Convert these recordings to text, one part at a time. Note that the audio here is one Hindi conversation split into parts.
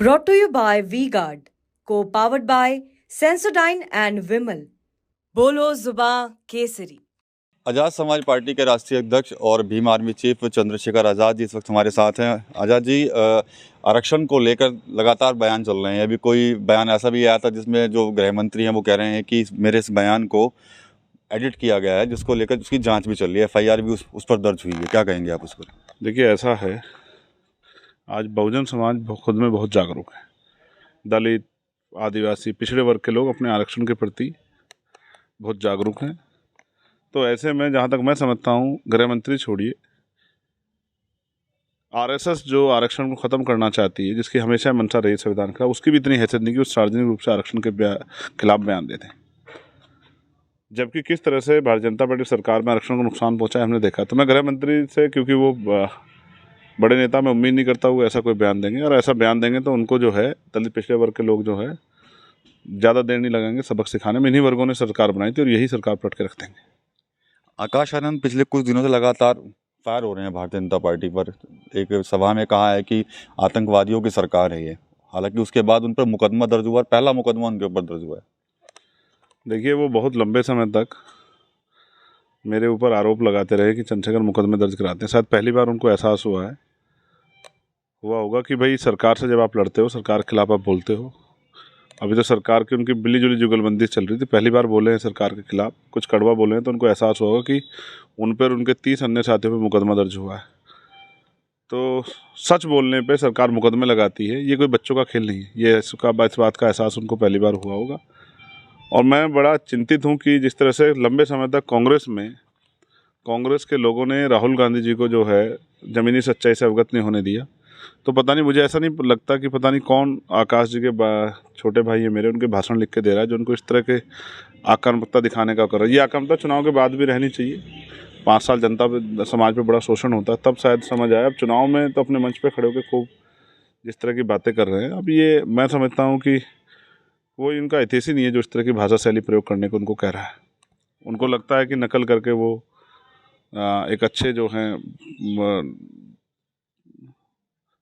Brought to you by V-Guard, co-powered by Sensodyne and Vimal. बोलो जुबां केसरी। आज़ाद समाज पार्टी के राष्ट्रीय अध्यक्ष और भीम आर्मी चीफ चंद्रशेखर आज़ाद जी इस वक्त हमारे साथ हैं। आज़ाद जी, आरक्षण को लेकर लगातार बयान चल रहे हैं। अभी कोई बयान ऐसा भी आया था जिसमें जो गृह मंत्री हैं वो कह रहे हैं कि मेरे इस बयान को एडिट किया गया है, जिसको लेकर उसकी जांच भी चल रही है, FIR भी उस पर दर्ज हुई है। क्या कहेंगे आप उस पर? देखिए, ऐसा है, आज बहुजन समाज खुद में बहुत जागरूक है। दलित, आदिवासी, पिछड़े वर्ग के लोग अपने आरक्षण के प्रति बहुत जागरूक हैं। तो ऐसे में जहाँ तक मैं समझता हूँ, गृह मंत्री छोड़िए, RSS जो आरक्षण को ख़त्म करना चाहती है, जिसकी हमेशा मंशा रही संविधान का, उसकी भी इतनी हैसियत नहीं कि उस सार्वजनिक रूप से आरक्षण के खिलाफ बयान देते हैं। जबकि किस तरह से भारतीय जनता पार्टी सरकार में आरक्षण को नुकसान पहुँचा है हमने देखा। तो मैं गृह मंत्री से, क्योंकि वो बड़े नेता, मैं उम्मीद नहीं करता वो ऐसा कोई बयान देंगे, और ऐसा बयान देंगे तो उनको जो है दलित पिछड़े वर्ग के लोग जो है ज़्यादा देर नहीं लगाएंगे सबक सिखाने में। इन्हीं वर्गों ने सरकार बनाई थी और यही सरकार पलट के रख देंगे। आकाश आनंद पिछले कुछ दिनों से लगातार फायर हो रहे हैं भारतीय जनता पार्टी पर। एक सभा में कहा है कि आतंकवादियों की सरकार है ये। हालांकि उसके बाद उन पर मुकदमा दर्ज हुआ, पहला मुकदमा उनके ऊपर दर्ज हुआ है। देखिए, वो बहुत लंबे समय तक मेरे ऊपर आरोप लगाते रहे कि चंद्रशेखर मुकदमे दर्ज कराते हैं। शायद पहली बार उनको एहसास हुआ होगा कि भाई सरकार से जब आप लड़ते हो, सरकार के खिलाफ आप बोलते हो। अभी तो सरकार की उनकी मिली जुली जुगलबंदी चल रही थी, पहली बार बोले हैं सरकार के खिलाफ, कुछ कड़वा बोले हैं, तो उनको एहसास होगा कि उन पर उनके 30 अन्य साथियों पर मुकदमा दर्ज हुआ है। तो सच बोलने पे सरकार मुकदमे लगाती है, ये कोई बच्चों का खेल नहीं है। ये इस बात का एहसास उनको पहली बार हुआ होगा। और मैं बड़ा चिंतित हूँ कि जिस तरह से लंबे समय तक कांग्रेस के लोगों ने राहुल गांधी जी को जो है ज़मीनी सच्चाई से अवगत नहीं होने दिया। तो पता नहीं, मुझे ऐसा नहीं लगता कि पता नहीं कौन आकाश जी के छोटे भाई है मेरे, उनके भाषण लिख के दे रहा है जो उनको इस तरह के आक्रामकता दिखाने का कर रहा है। ये आक्रामकता चुनाव के बाद भी रहनी चाहिए। 5 साल जनता पे, समाज पे बड़ा शोषण होता है, तब शायद समझ आया। अब चुनाव में तो अपने मंच पे खड़े होकर खूब जिस तरह की बातें कर रहे हैं, अब ये मैं समझता हूँ कि वो इनका हितैषी ही नहीं है जो इस तरह की भाषा शैली प्रयोग करने को उनको कह रहा है। उनको लगता है कि नकल करके वो एक अच्छे जो हैं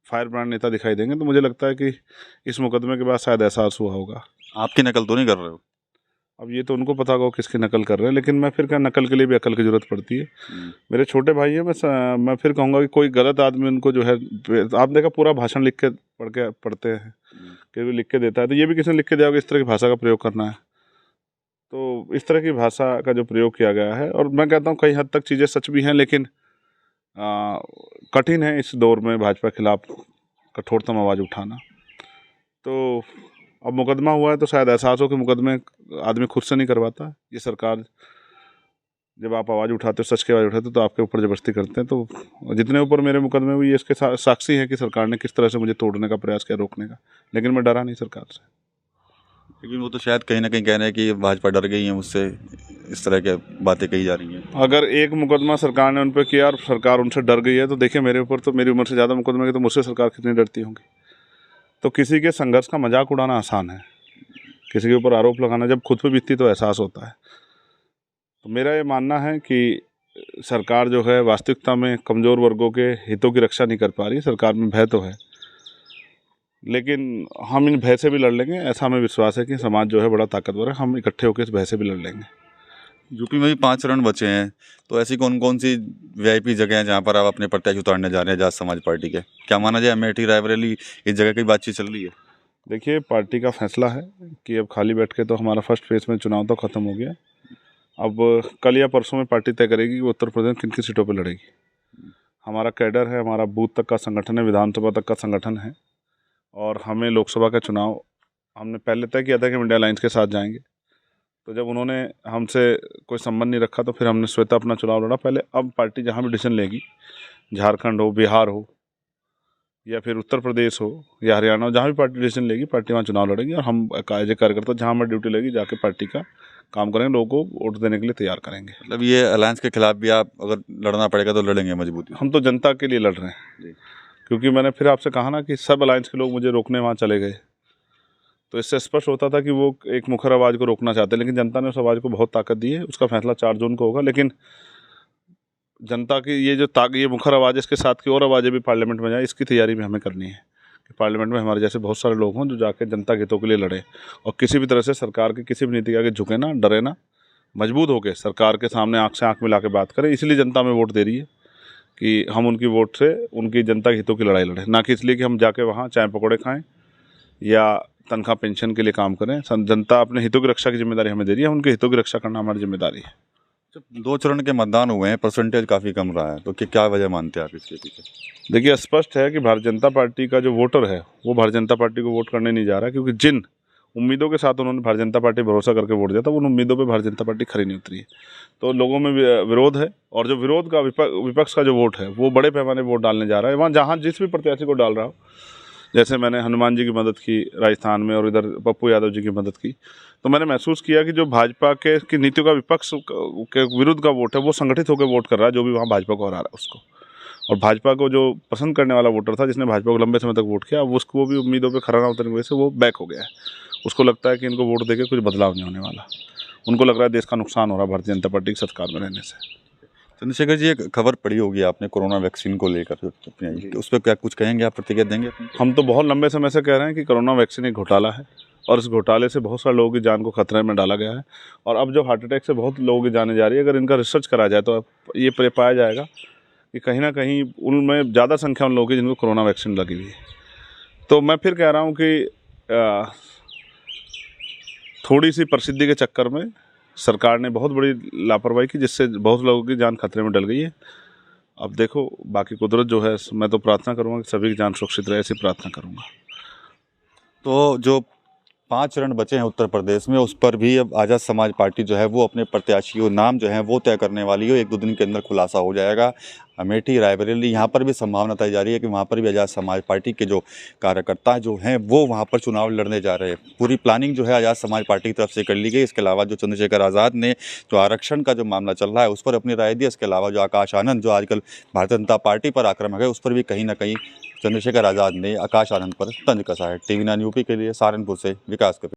फायर ब्रांड नेता दिखाई देंगे। तो मुझे लगता है कि इस मुकदमे के बाद शायद एहसास हुआ होगा। आपकी नकल तो नहीं कर रहे हो? अब ये तो उनको पता होगा किसकी नकल कर रहे हैं, लेकिन मैं फिर क्या, नकल के लिए भी अकल की ज़रूरत पड़ती है। मेरे छोटे भाई है, मैं फिर कहूँगा कि कोई गलत आदमी उनको जो है, आप देखा पूरा भाषण लिख के पढ़ते हैं कि वो लिख के देता है, तो ये भी किसी ने लिख के दिया होगा इस तरह की भाषा का प्रयोग करना है। तो इस तरह की भाषा का जो प्रयोग किया गया है, और मैं कहता हूँ कई हद तक चीज़ें सच भी हैं, लेकिन कठिन है इस दौर में भाजपा खिलाफ कठोरतम आवाज़ उठाना। तो अब मुकदमा हुआ है तो शायद एहसास हो कि मुकदमे आदमी खुद से नहीं करवाता। ये सरकार, जब आप आवाज़ उठाते हो, सच की आवाज़ उठाते हो, तो आपके ऊपर ज़बरदस्ती करते हैं। तो जितने ऊपर मेरे मुकदमे हुए, ये इसके साक्षी है कि सरकार ने किस तरह से मुझे तोड़ने का प्रयास किया, रोकने का। लेकिन मैं डरा नहीं सरकार से। लेकिन वो तो शायद कहीं ना कहीं कह रहे हैं कि भाजपा डर गई है मुझसे, इस तरह की बातें कही जा रही हैं। अगर एक मुकदमा सरकार ने उन पर किया और सरकार उनसे डर गई है, तो देखिए मेरे ऊपर तो मेरी उम्र से ज़्यादा मुकदमे की, तो मुझसे सरकार कितनी डरती होंगी। तो किसी के संघर्ष का मजाक उड़ाना आसान है, किसी के ऊपर आरोप लगाना जब खुद पे बीतती तो एहसास होता है। तो मेरा ये मानना है कि सरकार जो है वास्तविकता में कमज़ोर वर्गों के हितों की रक्षा नहीं कर पा रही। सरकार में भय तो है, लेकिन हम इन भय से भी लड़ लेंगे। ऐसा हमें विश्वास है कि समाज जो है बड़ा ताकतवर है, हम इकट्ठे होकर इस भय से भी लड़ लेंगे। यूपी में भी 5 चरण बचे हैं, तो ऐसी कौन कौन सी VIP जगह हैं जहाँ पर आप अपने प्रत्याशी उतारने जा रहे हैं आज़ाद समाज पार्टी के? क्या माना जाए, अमेठी, रायबरेली, इस जगह की बातचीत चल रही है? देखिए, पार्टी का फैसला है कि अब खाली बैठ के तो हमारा फर्स्ट फेज में चुनाव तो ख़त्म हो गया। अब कल या परसों में पार्टी तय करेगी कि उत्तर प्रदेश किन किन सीटों पर लड़ेगी। हमारा कैडर है, हमारा बूथ तक का संगठन है, विधानसभा तक का संगठन है, और हमें लोकसभा का चुनाव हमने पहले तय किया था कि हम इंडिया अलायंस के साथ जाएंगे। तो जब उन्होंने हमसे कोई संबंध नहीं रखा, तो फिर हमने स्वतः अपना चुनाव लड़ा पहले। अब पार्टी जहाँ भी डिसीजन लेगी, झारखंड हो, बिहार हो, या फिर उत्तर प्रदेश हो या हरियाणा हो, जहाँ भी पार्टी डिसीजन लेगी, पार्टी वहाँ चुनाव लड़ेगी। और हम कार्यकर्ता जहाँ हमारी ड्यूटी लगी जाके पार्टी का काम करेंगे, लोगों को वोट देने के लिए तैयार करेंगे। मतलब ये अलायंस के खिलाफ भी आप अगर लड़ना पड़ेगा तो लड़ेंगे मजबूती? हम तो जनता के लिए लड़ रहे हैं, क्योंकि मैंने फिर आपसे कहा ना कि सब अलायंस के लोग मुझे रोकने वहाँ चले गए, तो इससे स्पष्ट होता था कि वो एक मुखर आवाज़ को रोकना चाहते हैं। लेकिन जनता ने उस आवाज़ को बहुत ताकत दी है। उसका फैसला 4 जून को होगा। लेकिन जनता की ये जो ये मुखर आवाज़, इसके साथ की और आवाज़ें भी पार्लियामेंट में जाए, इसकी तैयारी भी हमें करनी है, कि पार्लियामेंट में हमारे जैसे बहुत सारे लोग हों जो जाके जनता के हितों के लिए लड़े और किसी भी तरह से सरकार की किसी भी नीति के आगे झुके ना, डरे ना, मजबूत होकर सरकार के सामने आंख से आंख मिला के बात करें। इसलिए जनता में वोट दे रही है कि हम उनकी वोट से उनकी जनता के हितों की लड़ाई लड़ें, ना कि इसलिए कि हम जाके वहाँ चाय पकौड़े खाएं या तनख्वाह पेंशन के लिए काम करें। जनता अपने हितों की रक्षा की जिम्मेदारी हमें दे रही है, उनके हितों की रक्षा करना हमारी जिम्मेदारी है। जब 2 चरण के मतदान हुए हैं, परसेंटेज काफ़ी कम रहा है, तो क्या वजह मानते हैं आप इसके पीछे? देखिए, स्पष्ट है कि भारतीय जनता पार्टी का जो वोटर है वो भारतीय जनता पार्टी को वोट करने नहीं जा रहा, क्योंकि जिन उम्मीदों के साथ उन्होंने भारतीय जनता पार्टी भरोसा करके वोट दिया था उन उम्मीदों पे भारतीय जनता पार्टी खरी नहीं उतरी है। तो लोगों में विरोध है, और जो विरोध का विपक्ष का जो वोट है वो बड़े पैमाने वोट डालने जा रहा है। वहाँ जहाँ जिस भी प्रत्याशी को डाल रहा हो, जैसे मैंने हनुमान जी की मदद की राजस्थान में और इधर पप्पू यादव जी की मदद की, तो मैंने महसूस किया कि जो भाजपा की नीतियों का विपक्ष के विरुद्ध का वोट है वो संगठित होकर वोट कर रहा है, जो भी वहाँ भाजपा को हरा रहा है उसको। और भाजपा को जो पसंद करने वाला वोटर था, जिसने भाजपा को लंबे समय तक वोट किया, अब उसको वो भी उम्मीदों पे खरा ना उतरने की वजह से वो बैक हो गया है। उसको लगता है कि इनको वोट देके कुछ बदलाव नहीं होने वाला। उनको लग रहा है देश का नुकसान हो रहा है भारतीय जनता पार्टी की सरकार में रहने से। चंद्रशेखर जी, एक खबर पढ़ी होगी आपने कोरोना वैक्सीन को लेकर, उस पर क्या कुछ कहेंगे, आप प्रतिक्रिया देंगे? हम तो बहुत लंबे समय से कह रहे हैं कि कोरोना वैक्सीन एक घोटाला है और इस घोटाले से बहुत सारे लोगों की जान को खतरे में डाला गया है। और अब जो हार्ट अटैक से बहुत लोगों की जाने जा रही है, अगर इनका रिसर्च करा जाए तो ये पाया जाएगा कि कहीं ना कहीं उनमें ज़्यादा संख्या उन लोगों की जिनको कोरोना वैक्सीन लगी हुई है। तो मैं फिर कह रहा हूँ कि थोड़ी सी प्रसिद्धि के चक्कर में सरकार ने बहुत बड़ी लापरवाही की, जिससे बहुत लोगों की जान खतरे में डल गई है। अब देखो, बाकी कुदरत जो है, मैं तो प्रार्थना करूँगा कि सभी की जान सुरक्षित रहे, ऐसी प्रार्थना करूँगा। तो जो 5 चरण बचे हैं उत्तर प्रदेश में, उस पर भी अब आज़ाद समाज पार्टी जो है वो अपने प्रत्याशियों नाम जो है वो तय करने वाली है। 1-2 दिन के अंदर खुलासा हो जाएगा। अमेठी, रायबरेली, यहाँ पर भी संभावना तय जा रही है कि वहाँ पर भी आज़ाद समाज पार्टी के जो कार्यकर्ता जो हैं वो वहाँ पर चुनाव लड़ने जा रहे हैं। पूरी प्लानिंग जो है आज़ाद समाज पार्टी की तरफ से कर ली गई। इसके अलावा जो चंद्रशेखर आज़ाद ने जो आरक्षण का जो मामला चल रहा है उस पर अपनी राय दी। इसके अलावा जो आकाश आनंद जो आजकल भारतीय जनता पार्टी पर आक्रामक है, उस पर भी कहीं ना कहीं चंद्रशेखर आज़ाद ने आकाश आनंद पर तंज कसा है। TV9 यूपी के लिए सहारनपुर से विकास कपूर।